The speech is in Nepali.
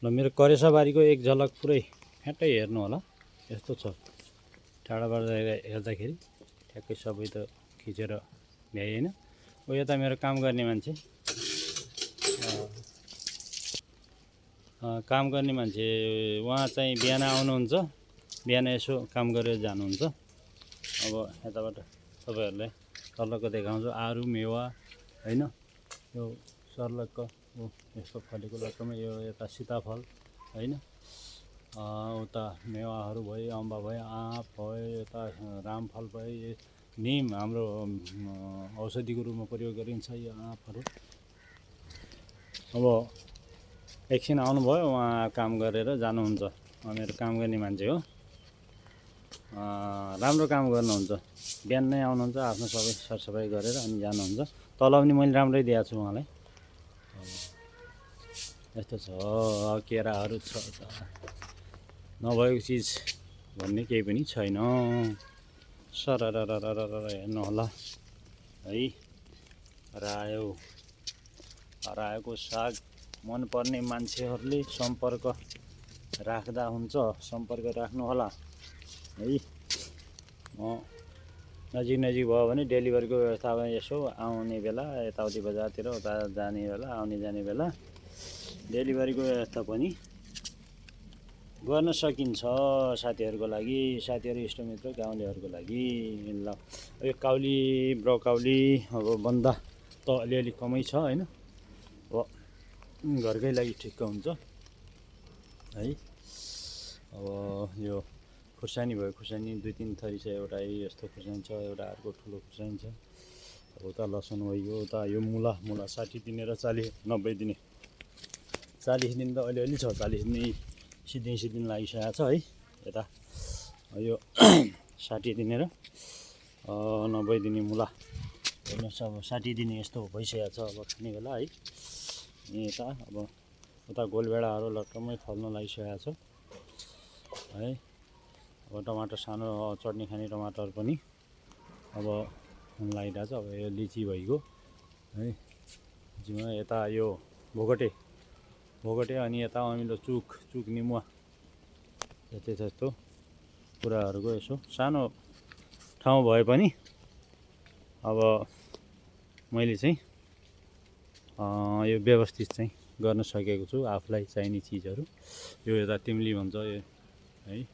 ल मेरो करेसाबारीको एक झलक पुरै फ्याट्टै हेर्नु होला। यस्तो छ टाढाबाट हेर्दाखेरि ठ्याक्कै सबै त खिचेर भ्याइएन। ओ यता मेरो काम गर्ने मान्छे उहाँ चाहिँ बिहान आउनुहुन्छ, बिहान यसो काम गरेर जानुहुन्छ। अब यताबाट तपाईँहरूलाई सर्लक्क देखाउँछु आरु मेवा होइन, यो सर्लक्क यस्तो फलेको लट्टमा यो यता सीताफल होइन, उता मेवाहरू भयो, अम्बा भयो, आँप भयो, यता रामफल भयो, निम हाम्रो औषधिको रूपमा प्रयोग गरिन्छ यो आँपहरू। अब एकछिन आउनुभयो, उहाँ काम गरेर जानुहुन्छ। मेरो काम गर्ने मान्छे हो, राम्रो काम गर्नुहुन्छ। बिहान नै आउनुहुन्छ, आफ्नो सबै सरसफाइ गरेर अनि जानुहुन्छ। तलब पनि मैले राम्रै दिएको छु उहाँलाई। यस्तो छ केराहरू छ त, नभएको चिज भन्ने केही पनि छैन। सरररररर हेर्नु होला है, रायोको साग मनपर्ने मान्छेहरूले सम्पर्क राख्दा हुन्छ, सम्पर्क राख्नु होला है। नजिक भयो भने डेलिभरीको व्यवस्था यसो आउने बेला यताउति बजारतिर उता जाने बेला आउने जाने बेला डेलिभरीको व्यवस्था पनि गर्न सकिन्छ साथीहरूको लागि, साथीहरू इष्टमित्र गाउँलेहरूको लागि। ल यो काउली ब्रोकाउली अब बन्दा त अलिअलि कमै छ होइन, अब घरकै लागि ठिक्क हुन्छ है। अब यो खुर्सानी भयो, खुर्सानी 2-3 थरी छ। एउटा यस्तो खुर्सानी छ, एउटा अर्को ठुलो खुर्सानी छ। अब उता लसुन भइगयो, उता यो मुला 60 दिने र 90 दिने। 40 दिन त अलिअलि छ, 40 दिने सिद्धिन लागिसकेको छ है। यता यो 60 दिने र 90 दिने मुला हेर्नुहोस्, अब 60 दिने यस्तो भइसकेको छ अब खाने बेला है। यता अब उता गोलभेडाहरू लट्टमै फल्न लागिसकेको छ है। अब टमाटर सानो चटनी खाने टमाटर पनि अब लागिरहेको छ। अब यो लिची भइगयो है, लिचीमा यता यो भोगटे अनि यता अमिलो चुक निमुवा त्यस्तो कुराहरूको यसो सानो ठाउँ भए पनि अब मैले चाहिँ यो व्यवस्थित चाहिँ गर्न सकेको छु आफूलाई चाहिने चिजहरू। यो यता तिम्ली भन्छ यो है,